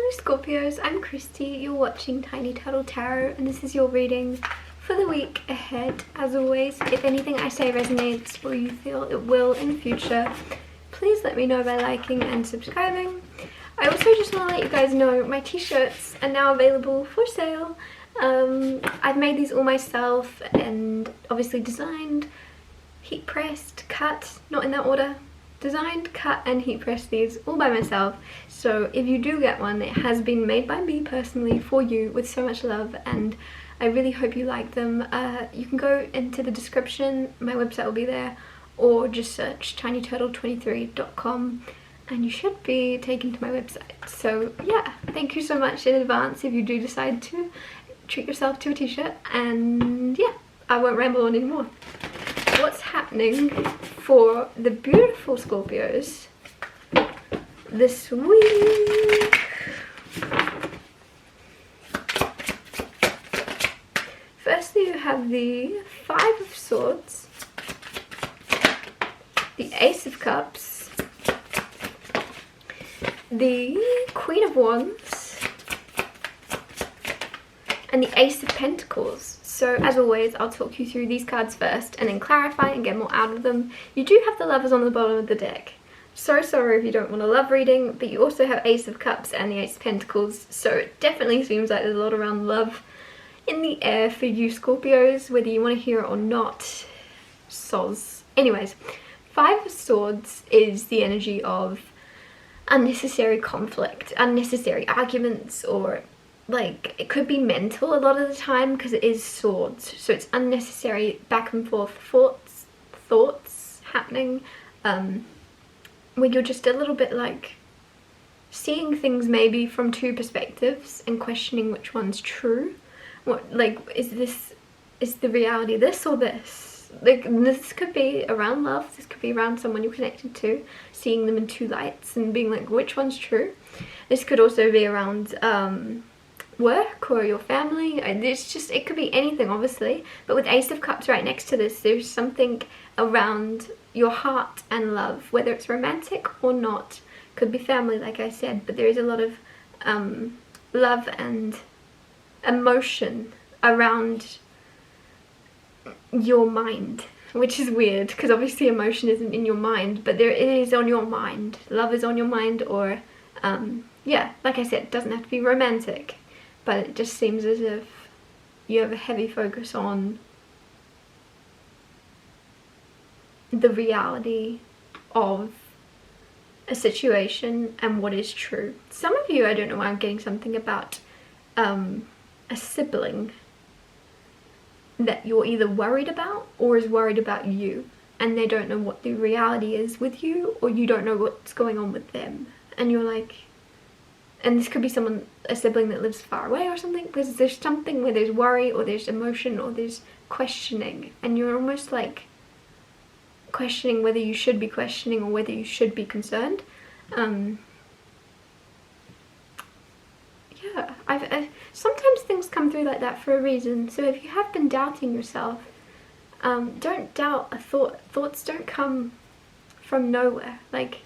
Hello Scorpios, I'm Christy, you're watching Tiny Turtle Tarot and this is your reading for the week ahead. As always, if anything I say resonates or you feel it will in the future, please let me know by liking and subscribing. I also just want to let you guys know my t-shirts are now available for sale. I've made these all myself and obviously designed, heat pressed, cut, not in that order. Designed, cut and heat pressed these all by myself, so if you do get one, it has been made by me personally for you with so much love, and I really hope you like them. You can go into the description, my website will be there, or just search tinyturtle23.com and you should be taken to my website. So yeah, thank you so much in advance if you do decide to treat yourself to a t-shirt, and yeah, I won't ramble on anymore. What's happening for the beautiful Scorpios this week? Firstly, you have the Five of Swords, the Ace of Cups, the Queen of Wands, and the Ace of Pentacles. So as always, I'll talk you through these cards first and then clarify and get more out of them. You do have the Lovers on the bottom of the deck. So sorry if you don't want a love reading, but you also have Ace of Cups and the Ace of Pentacles, so it definitely seems like there's a lot around love in the air for you Scorpios, whether you want to hear it or not. Soz. Anyways, Five of Swords is the energy of unnecessary conflict, unnecessary arguments, or like it could be mental a lot of the time because it is swords, so it's unnecessary back and forth thoughts happening when you're just a little bit like seeing things maybe from two perspectives and questioning which one's true. What, like, is the reality this or this? Like, this could be around love, this could be around someone you're connected to, seeing them in two lights and being like, which one's true? This could also be around work or your family. It's just, it could be anything obviously, but with Ace of Cups right next to this, there's something around your heart and love, whether it's romantic or not. Could be family like I said, but there is a lot of love and emotion around your mind, which is weird because obviously emotion isn't in your mind, but it is on your mind. Love is on your mind, or yeah, like I said, it doesn't have to be romantic, but it just seems as if you have a heavy focus on the reality of a situation and what is true. Some of you, I don't know why I'm getting something about a sibling that you're either worried about or is worried about you, and they don't know what the reality is with you, or you don't know what's going on with them, and you're like, and this could be someone, a sibling that lives far away or something, because there's something where there's worry or there's emotion or there's questioning, and you're almost like questioning whether you should be questioning or whether you should be concerned. Yeah, sometimes things come through like that for a reason, so if you have been doubting yourself, don't doubt a thought. Thoughts don't come from nowhere, like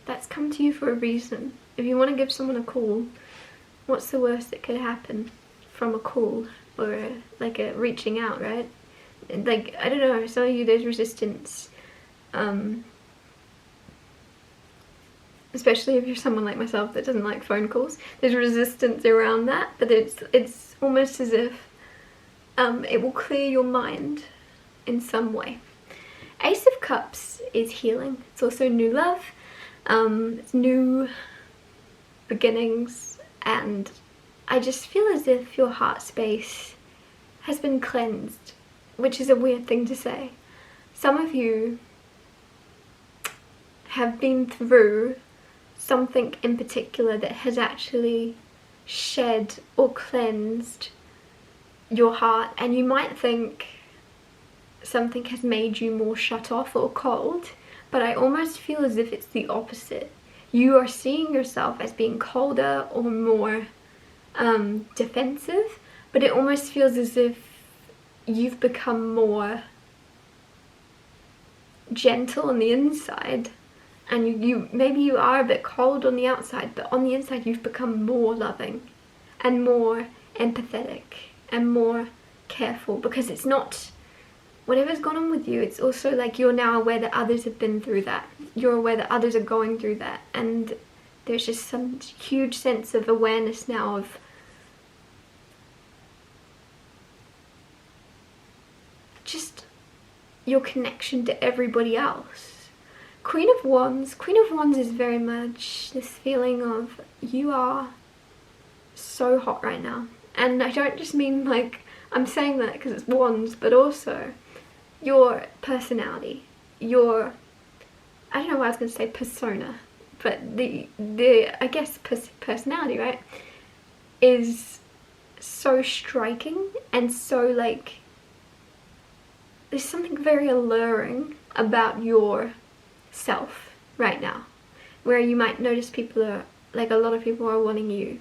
that's come to you for a reason. If you want to give someone a call, what's the worst that could happen from a call or like a reaching out, right? Like, I don't know, some of you, there's resistance, especially if you're someone like myself that doesn't like phone calls. There's resistance around that, but it's almost as if it will clear your mind in some way. Ace of Cups is healing. It's also new love, it's new beginnings, and I just feel as if your heart space has been cleansed, which is a weird thing to say. Some of you have been through something in particular that has actually shed or cleansed your heart, and you might think something has made you more shut off or cold, but I almost feel as if it's the opposite. You are seeing yourself as being colder or more defensive, but it almost feels as if you've become more gentle on the inside and you maybe you are a bit cold on the outside, but on the inside you've become more loving and more empathetic and more careful, because it's not whatever's gone on with you, it's also like you're now aware that others have been through that, you're aware that others are going through that, and there's just some huge sense of awareness now of just your connection to everybody else. Queen of Wands is very much this feeling of you are so hot right now. And I don't just mean like, I'm saying that because it's wands, but also your personality, your, I don't know why I was going to say persona, but the I guess personality, right, is so striking and so like, there's something very alluring about yourself right now, where you might notice people are, like a lot of people are wanting you,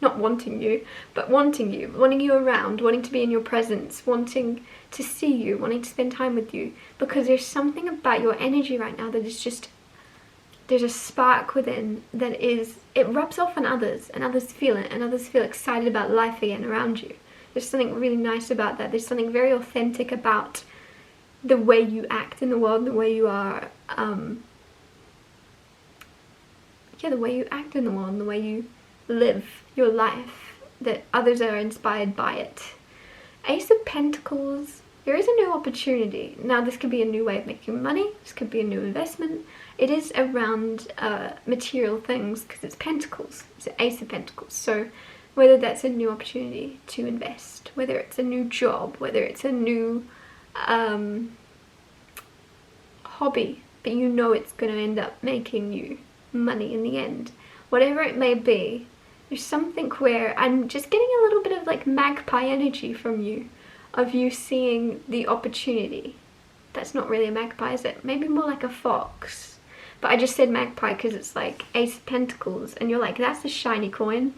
not wanting you, but wanting you around, wanting to be in your presence, wanting to see you, wanting to spend time with you, because there's something about your energy right now that is just, there's a spark within that is, it rubs off on others, and others feel it, and others feel excited about life again around you. There's something really nice about that. There's something very authentic about the way you act in the world, the way you are, the way you act in the world, and the way you live your life, that others are inspired by it. Ace of Pentacles, there is a new opportunity. Now this could be a new way of making money, this could be a new investment. It is around material things because it's Pentacles, it's an Ace of Pentacles. So whether that's a new opportunity to invest, whether it's a new job, whether it's a new hobby, but you know it's going to end up making you money in the end, whatever it may be, there's something where I'm just getting a little bit of like magpie energy from you, of you seeing the opportunity. That's not really a magpie, is it? Maybe more like a fox. But I just said magpie because it's like Ace of Pentacles, and you're like, that's a shiny coin.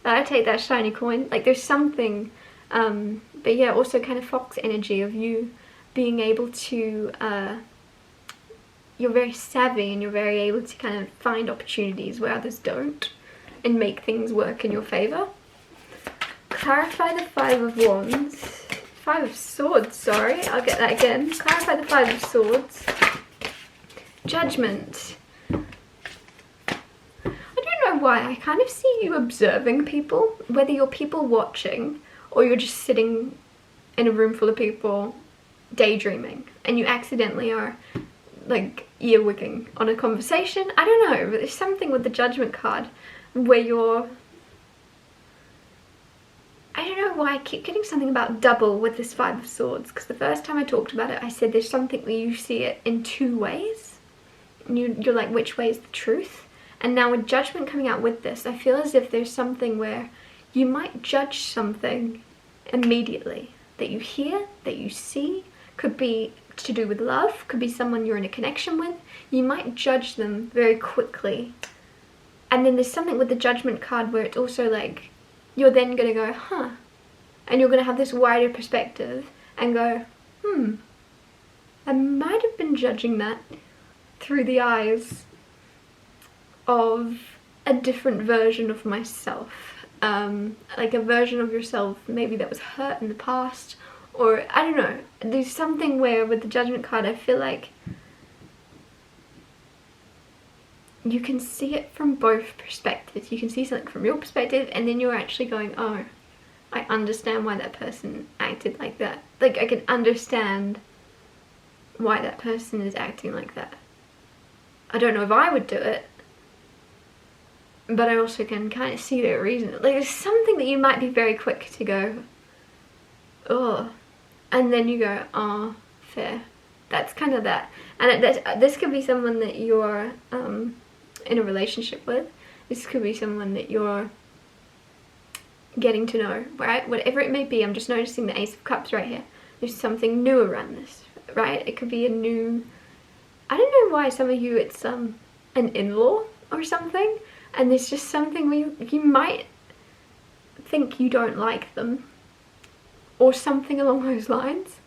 I take that shiny coin. Like there's something, but yeah, also kind of fox energy of you being able to, you're very savvy and you're very able to kind of find opportunities where others don't and make things work in your favor. Clarify the Five of Wands. Five of Swords, sorry, I'll get that again. Clarify the Five of Swords. Judgment. I don't know why, I kind of see you observing people, whether you're people watching or you're just sitting in a room full of people daydreaming and you accidentally are like earwigging on a conversation. I don't know, but there's something with the Judgment card where you're, I don't know why I keep getting something about double with this Five of Swords, because the first time I talked about it I said there's something where you see it in two ways and you're like, which way is the truth? And now with Judgment coming out with this, I feel as if there's something where you might judge something immediately that you hear, that you see, could be to do with love, could be someone you're in a connection with. You might judge them very quickly. And then there's something with the Judgment card where it's also like, you're then going to go, huh, and you're going to have this wider perspective and go, I might have been judging that through the eyes of a different version of myself, like a version of yourself maybe that was hurt in the past, or I don't know, there's something where with the Judgment card I feel like you can see it from both perspectives. You can see something from your perspective and then you're actually going, oh, I understand why that person acted like that. Like I can understand why that person is acting like that. I don't know if I would do it, but I also can kind of see their reason. Like there's something that you might be very quick to go, oh, and then you go, oh, fair. That's kind of that. And this could be someone that you're in a relationship with. This could be someone that you're getting to know, right? Whatever it may be, I'm just noticing the Ace of Cups right here. There's something new around this, right? It could be a new, I don't know why some of you it's an in-law or something, and there's just something where you might think you don't like them or something along those lines,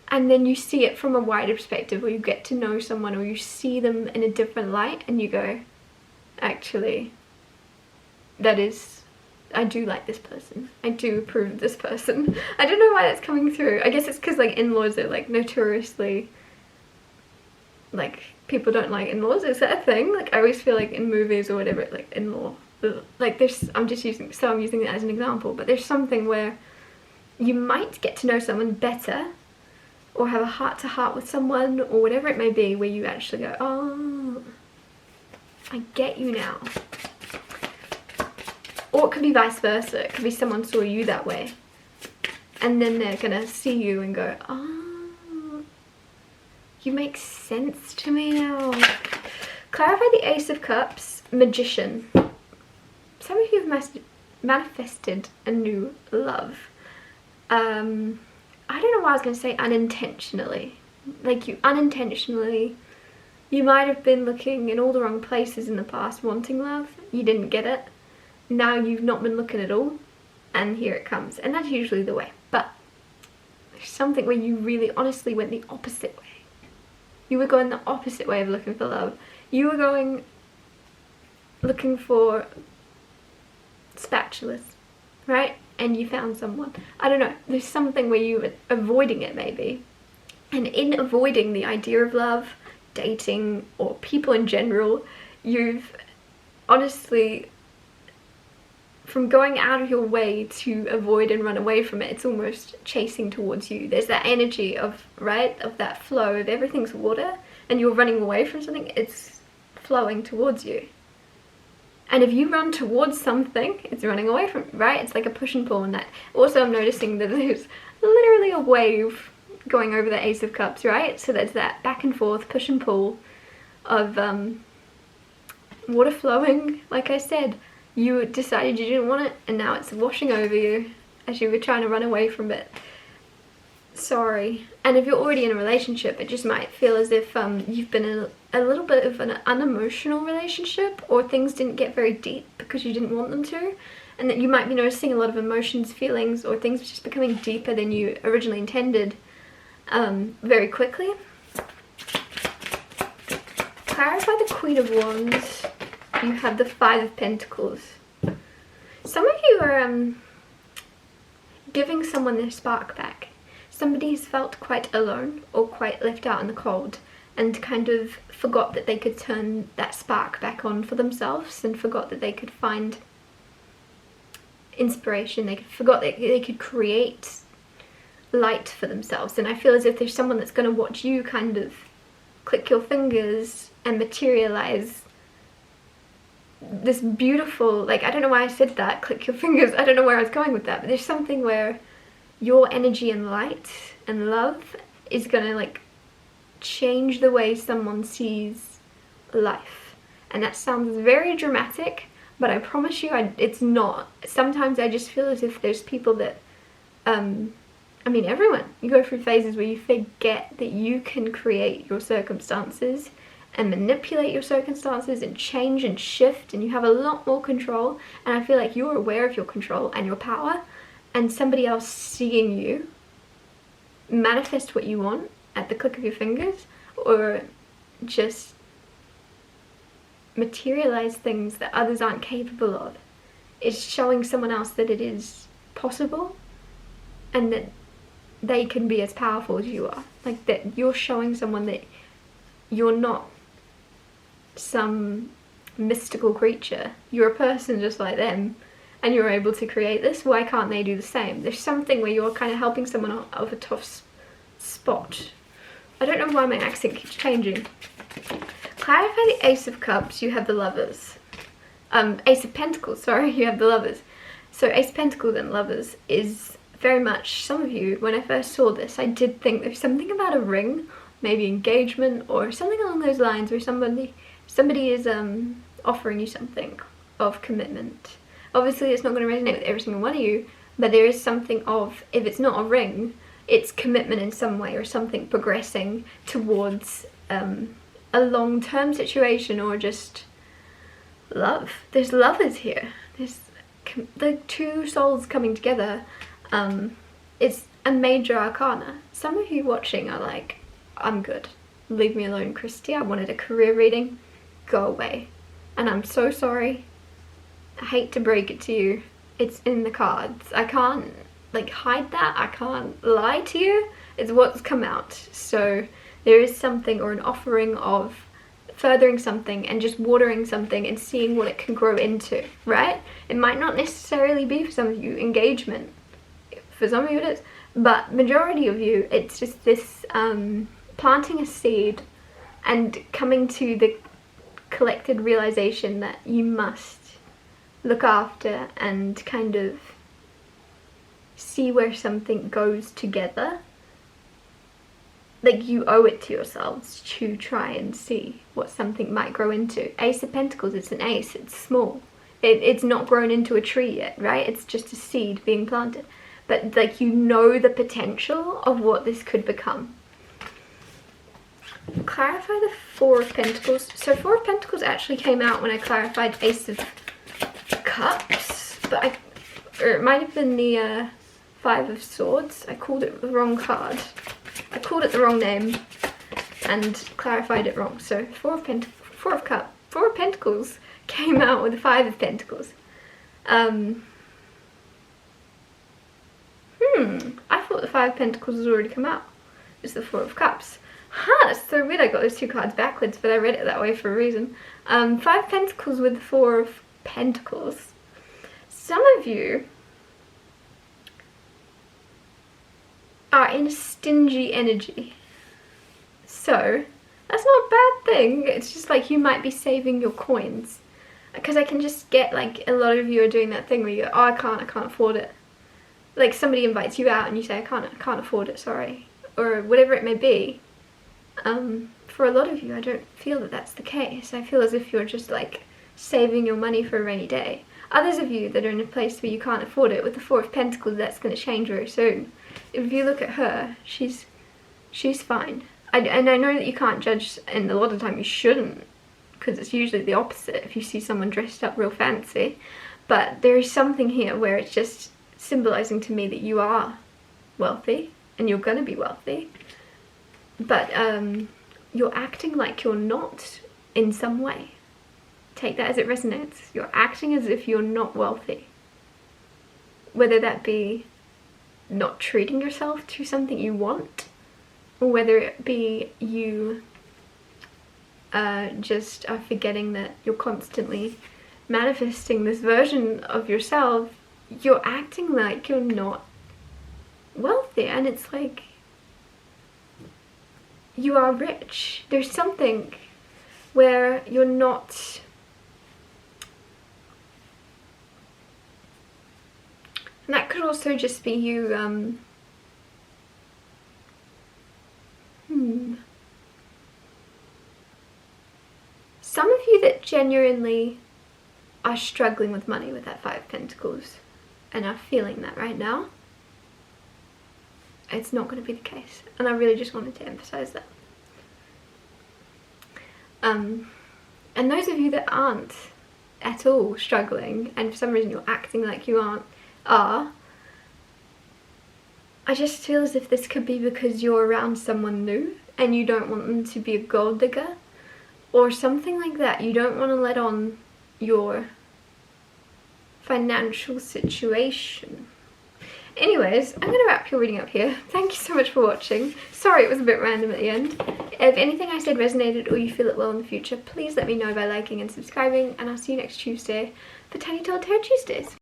and then you see it from a wider perspective, or you get to know someone, or you see them in a different light, and you go, actually, I do like this person. I do approve of this person. I don't know why that's coming through. I guess it's because like in-laws are like notoriously, like, people don't like in-laws. Is that a thing? Like, I always feel like in movies or whatever, like in-law, like there's, I'm using it as an example, but there's something where you might get to know someone better, or have a heart-to-heart with someone, or whatever it may be, where you actually go, oh, I get you now. Or it could be vice versa. It could be someone saw you that way, and then they're gonna see you and go, oh, you make sense to me now. Clarify the Ace of Cups, Magician. Some of you have manifested a new love. I don't know why I was going to say unintentionally. Like, you unintentionally, you might have been looking in all the wrong places in the past wanting love. You didn't get it. Now you've not been looking at all, and here it comes. And that's usually the way. But there's something where you really honestly went the opposite way. You were going the opposite way of looking for love. You were going looking for spatulas, right? And you found someone. I don't know, there's something where you were avoiding it maybe. And in avoiding the idea of love, dating, or people in general, you've honestly, from going out of your way to avoid and run away from it, it's almost chasing towards you. There's that energy of, right, of that flow of everything's water, and you're running away from something, it's flowing towards you. And if you run towards something, it's running away from, right? It's like a push and pull. And that also, I'm noticing that there's literally a wave going over the Ace of Cups, right? So there's that back and forth push and pull of water flowing. Like I said, you decided you didn't want it, and now it's washing over you as you were trying to run away from it. Sorry. And if you're already in a relationship, it just might feel as if you've been in a little bit of an unemotional relationship, or things didn't get very deep because you didn't want them to, and that you might be noticing a lot of emotions, feelings, or things just becoming deeper than you originally intended very quickly. Clarify the Queen of Wands. You have the Five of Pentacles. Some of you are giving someone their spark back. Somebody has felt quite alone or quite left out in the cold, and kind of forgot that they could turn that spark back on for themselves, and forgot that they could find inspiration. They forgot that they could create light for themselves. And I feel as if there's someone that's going to watch you kind of click your fingers and materialize this beautiful, like, I don't know why I said that, click your fingers, I don't know where I was going with that, but there's something where your energy and light and love is gonna like change the way someone sees life. And that sounds very dramatic, but I promise you it's not. Sometimes I just feel as if there's people that I mean, everyone, you go through phases where you forget that you can create your circumstances and manipulate your circumstances and change and shift, and you have a lot more control. And I feel like you're aware of your control and your power, and somebody else seeing you manifest what you want at the click of your fingers, or just materialize things that others aren't capable of, is showing someone else that it is possible, and that they can be as powerful as you are. Like, that you're showing someone that you're not some mystical creature, you're a person just like them, and you're able to create this. Why can't they do the same? There's something where you're kind of helping someone out of a tough spot. I don't know why my accent keeps changing. Clarify the Ace of Cups. You have the Lovers. Ace of Pentacles, sorry, you have the Lovers. So Ace of Pentacles and Lovers is very much, some of you, when I first saw this, I did think there's something about a ring, maybe engagement or something along those lines, where somebody is offering you something of commitment. Obviously it's not going to resonate with every single one of you, but there is something of, if it's not a ring, it's commitment in some way, or something progressing towards a long-term situation, or just love. There's lovers here. There's the two souls coming together. It's a major arcana. Some of you watching are like, I'm good. Leave me alone, Christy. I wanted a career reading. Go away. And I'm so sorry. I hate to break it to you. It's in the cards. I can't like hide that. I can't lie to you. It's what's come out. So there is something, or an offering of furthering something and just watering something and seeing what it can grow into, right? It might not necessarily be for some of you engagement. For some of you it is. But majority of you, it's just this planting a seed and coming to the collected realization that you must look after and kind of see where something goes together. Like, you owe it to yourselves to try and see what something might grow into. Ace of Pentacles, it's an ace, it's small. It's not grown into a tree yet, right? It's just a seed being planted. But like, you know the potential of what this could become. Clarify the Four of Pentacles. So Four of Pentacles actually came out when I clarified Ace of Cups, but or it might have been the Five of Swords. I called it the wrong card. I called it the wrong name and clarified it wrong. So Four of Pentacles came out with the Five of Pentacles. I thought the Five of Pentacles has already come out. It's the Four of Cups. That's so weird. I got those two cards backwards, but I read it that way for a reason. Five of Pentacles with the Four of Pentacles. Some of you are in a stingy energy. So that's not a bad thing. It's just like you might be saving your coins. Because I can just get like a lot of you are doing that thing where you go, oh, I can't afford it. Like somebody invites you out and you say, I can't afford it, sorry. Or whatever it may be. For a lot of you, I don't feel that that's the case. I feel as if you're just like saving your money for a rainy day. Others of you that are in a place where you can't afford it, with the Four of Pentacles, that's going to change very soon. If you look at her, she's fine. And I know that you can't judge, and a lot of the time you shouldn't, because it's usually the opposite if you see someone dressed up real fancy. But there is something here where it's just symbolizing to me that you are wealthy and you're going to be wealthy, but you're acting like you're not in some way. Take that as it resonates. You're acting as if you're not wealthy, whether that be not treating yourself to something you want, or whether it be you just are forgetting that you're constantly manifesting this version of yourself. You're acting like you're not wealthy, and it's like you are rich. There's something where you're not and that could also just be you some of you that genuinely are struggling with money with that Five of Pentacles and are feeling that right now, it's not going to be the case. And I really just wanted to emphasize that. And those of you that aren't at all struggling, and for some reason you're acting like you are, I just feel as if this could be because you're around someone new and you don't want them to be a gold digger or something like that. You don't want to let on your financial situation. Anyways, I'm going to wrap your reading up here. Thank you so much for watching. Sorry it was a bit random at the end. If anything I said resonated or you feel it will in the future, please let me know by liking and subscribing, and I'll see you next Tuesday for Tiny Tall Tarot Tuesdays.